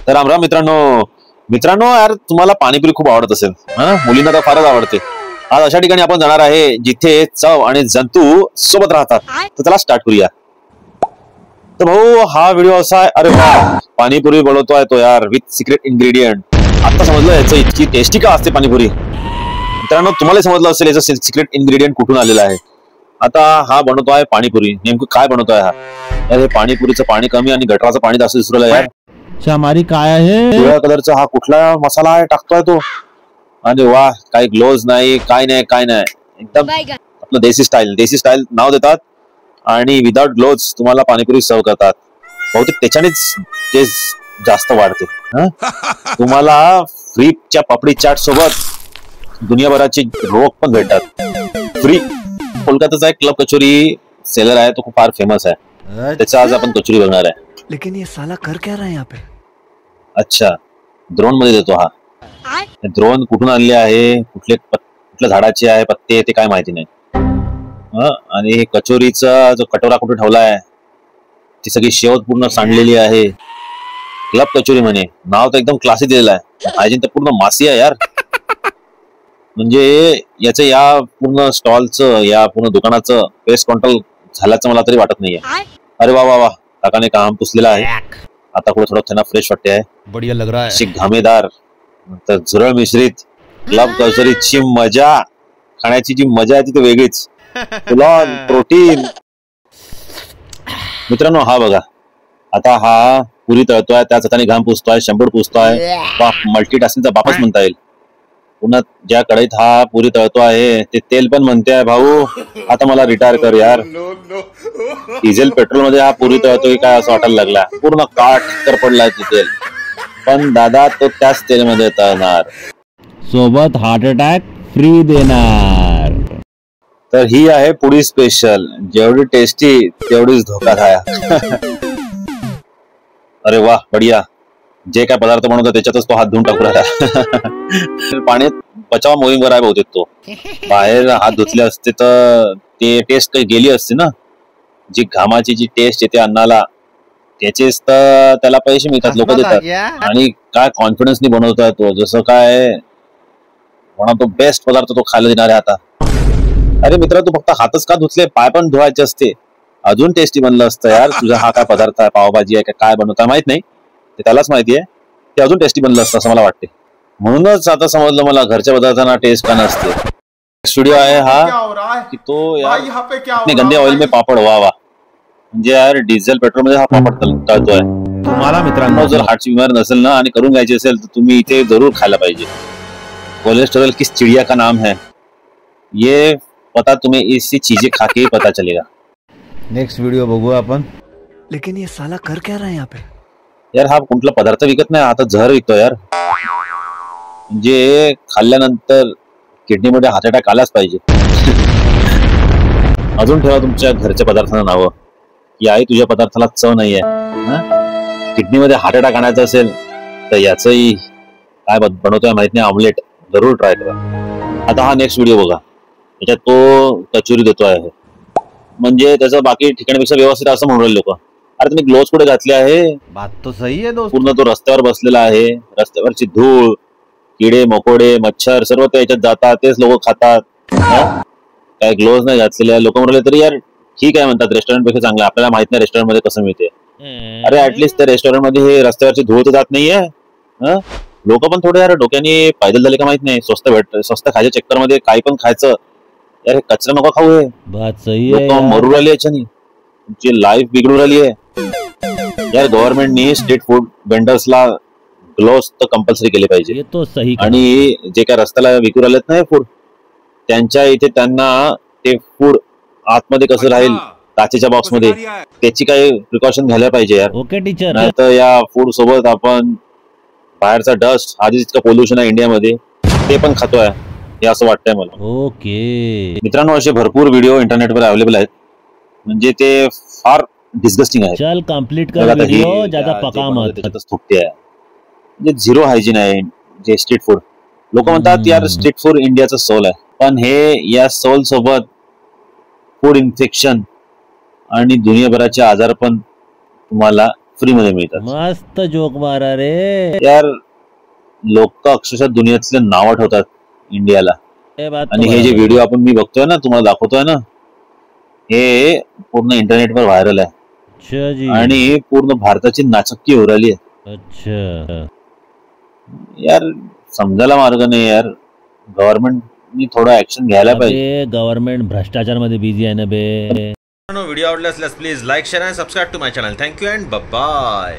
तर राम राम मित्रांनो यार तुम्हाला पाणीपुरी खूप आवडत असेल मुलींना तर फारच आवडते। आज अशा ठिकाणी आपण जाणार आहे जिथे चव आणि जंतू सोबत राहतात। तर चला स्टार्ट करूया। तर भाऊ हा व्हिडिओ असा आहे, अरे वा पाणीपुरी बनवतोय तो यार विथ सिक्रेट इन्ग्रेडियंट। आता समजलं याचं इतकी टेस्टी का असते पाणीपुरी। मित्रांनो तुम्हाला समजलं असेल याचं सिक्रेट इन्ग्रेडियंट कुठून आलेलं आहे। आता हा बनवतो आहे पाणीपुरी। नेमकं काय बनवतोय हा यार? हे पाणीपुरीचं पाणी कमी आणि गटराचं पाणी जास्त दिसू राहिलं यार। हमारी काय आहे पिवळ्या कलरचा हा कुठला मसाला आहे टाकतोय तो? आणि वाह काही ग्लोव्ज नाही काय नाही एकदम आपलं देसी स्टाईल नाव देतात आणि विदाउट ग्लोव्ज तुम्हाला पाणीपुरी सर्व करतात। बहुतेक त्याच्यानेच टेस्ट जास्त वाढते। तुम्हाला फ्रीच्या पापडी चाट सोबत दुनियाभराची रोग पण भेटतात फ्री। कोलकाताचा एक क्लब कचोरी सेलर आहे तो खूप फार फेमस आहे। त्याचा आज आपण कचोरी बघणार आहे। लेकिन ये साला कर क्या रहा है यहाँ पे? अच्छा ड्रोन मध्ये देतो हा। ड्रोन कुठून आणले आहे, कुठल्या झाडाचे आहे पत्ते ते काय माहिती नाही। आणि हे कचोरीचा जो कटोरा कुठे ठेवलाय ती सगळी शेवट पूर्ण सांडलेली आहे। क्लब कचोरी म्हणे, नाव तर एकदम क्लासी दिलेलं आहे। हायजीन तर पूर्ण मासी आहे यार। म्हणजे याचं या पूर्ण स्टॉलचं या पूर्ण दुकानाचं पेस्ट कंट्रोल झाल्याचं मला तरी वाटत नाहीये। अरे वा वा वा काकाने काम पुसलेलं आहे। आता कुठे थोडं त्यांना फ्रेश वाटते आहे, बढ़िया लग रहा है। घामेदार नंतर झुरळ मिश्रित क्लब कचोरीची मजा खाण्याची जी मजा आहे ती तर वेगळीच। प्रोटीन मित्रांनो हा बघा आता हा पुरी तळतोय, त्याच हाताने घाम पुसतोय, शंभर पुसतोय। मल्टीटास्किंगचा बापच म्हणता येईल। पुन्हा ज्या कढईत हा पुरी तळतो आहे ते तेल पण म्हणते आहे भाऊ आता मला रिटायर कर यार। डिझेल पेट्रोल मध्ये हा पुरी तळतोय काय असं वाटायला लागला। पूर्ण काट तर पडलाय ते तेल, पण दादा तो त्याच तेलमध्ये तळणार, सोबत हार्ट अटॅक फ्री देणार। तर ही आहे पुरी स्पेशल, जेवढी टेस्टी तेवढीच धोकादायक। अरे वाह बढिया। जे काय पदार्थ बनवतो त्याच्यातच तो हात धुवून टाकू राहिला। पाण्यात बचाव मोहीमवर आहे बहुतेक तो। बाहेर हात धुतले असते तर ते टेस्ट काही गेली असते ना, जी घामाची जी टेस्ट येते अन्नाला त्याचेच तर त्याला पैसे मिळतात, लोक देतात। आणि काय कॉन्फिडन्सनी बनवतोय तो, जसं काय म्हणतो बेस्ट पदार्थ तो खायला देणार आहे आता। अरे मित्र तू फक्त हातच का धुतले, पाय पण धुवायचे असते अजून टेस्टी बनलं असतं यार। तुझा हा काय पदार्थ आहे, पावभाजी आहे काय बनवता माहित नाही, ते त्यालाच माहिती आहे। ते अजून टेस्टी बनलं असतं असं मला वाटते। म्हणूनच आता समजलं मला घरच्या पदार्थांना टेस्ट का नसते। स्टुडिओ आहे हा की तो यार इतने गंदे ऑइल में पापड, वा वा। म्हणजे यार डिझेल पेट्रोल मध्ये हा पापड तळतोय। तुम्हाला मित्रांनो जर हार्टची बिमारी नसेल ना आणि करून घ्यायची असेल तर तुम्ही इथे जरूर खायला पाहिजे। कोलेस्ट्रॉल किस चिड़िया का नाम है ये पता तुम्हें इसी चीजें खा के ही पता चलेगा। नेक्स्ट व्हिडिओ बघू आपण। लेकिन ये साला कर क्या रहा है यहाँ पे? यार हा कुठला पदार्थ विकत नाही, आता जहर विकतो यार। म्हणजे खाल्ल्यानंतर किडनीमध्ये हार्ट अटॅक आलाच पाहिजे। अजून ठेवा तुमच्या घरच्या पदार्थांना नावं की आई तुझ्या पदार्थाला चव नाहीये। किडनीमध्ये हार्ट अटॅक आणायचा असेल तर याचंही काय बनवतोय माहित नाही, ऑमलेट जरूर ट्राय करा। आता हा नेक्स्ट व्हिडिओ बघा, याच्यात तो कचोरी देतो आहे। म्हणजे त्याचं बाकी ठिकाणीपेक्षा व्यवस्थित असं म्हणून लोक। अरे तुम्ही ग्लोव्स कुठे घातले आहे? बात तो सही है दोस्त। पूर्ण तो रस्त्यावर बसलेला आहे, रस्त्यावरची धूळ किडे मकोडे मच्छर सर्व त्याच्यात जातात, तेच लोक खातात। काय ग्लोव्स नाही घातलेले लोक म्हणले तरी यार ठीक आहे म्हणतात, रेस्टॉरंट पेक्षा चांगलं। आपल्याला माहित नाही रेस्टॉरंट मध्ये कसं मिळते। अरे ऍटलीस्ट त्या रेस्टॉरंट मध्ये हे रस्त्यावरची धूळ तर जात नाहीये। लोक पण थोडे यार डोक्याने पायदल झाले का माहित नाही, स्वस्त खायच्या चक्कर मध्ये काही पण खायचं यार। हे कचरा नको खाऊ, हे बात सही है लोक मरू राहिली याच्यानी, तुमची लाईफ बिघडू राहिली आहे यार। गव्हर्नमेंटनी स्ट्रीट फूड वेंडर्सला ग्लोव्स तर कंपल्सरी केले पाहिजे। ये तो सही। आणि जे काय रस्त्याला विकू राहिलेत ना फूड त्यांच्या इथे त्यांना ते फूड आतमध्ये कसं राहील काचेच्या बॉक्स मध्ये त्याची काही प्रिकॉशन घ्यायला पाहिजे यार। Okay teacher. नाही तर या फूड सोबत आपण बाहेरचा डस्ट, आधीच इतकं पोल्युशन आहे इंडियामध्ये ते पण खातोय हे असं वाटतंय मला। ओके मित्रांनो असे भरपूर व्हिडिओ इंटरनेटवर अवेलेबल आहेत, म्हणजे ते फार डिस्गस्टिंग आहे। चल कंप्लीट कर व्हिडिओ, ज्यादा पका मत। त्याच्यातच थुकते आहे, म्हणजे झिरो हायजीन आहे जे स्ट्रीट फूड। लोक म्हणतात यार स्ट्रीट फूड इंडियाचं सोल आहे, पण हे या सोल सोबत फूड इन्फेक्शन आणि दुनियाभराचे आजार पण तुम्हाला फ्री मध्ये मिळतात. मस्त जोक मारा रे. यार लोक अक्षरशः दुनियातले नाव ठेवतात इंडियाला. ये बात तो आणि हे जे बराबर व्हिडिओ आपण मी बघतोय ना, तुम्हाला दाखवतोय ना, हे पूर्ण इंटरनेटवर व्हायरल आहे अच्छा जी. आणि पूर्ण भारताची नाचक्की हो राहिली आहे. अच्छा यार समजायला मार्ग नाही यार. गव्हर्नमेंटनी थोडं ऍक्शन घ्यायला पाहिजे. गव्हर्नमेंट भ्रष्टाचार मध्ये बिझी आहे ना बे. व्हिडिओ आवडला असल्यास प्लीज लाईक शेअर आणि subscribe to my channel. Thank you and bye.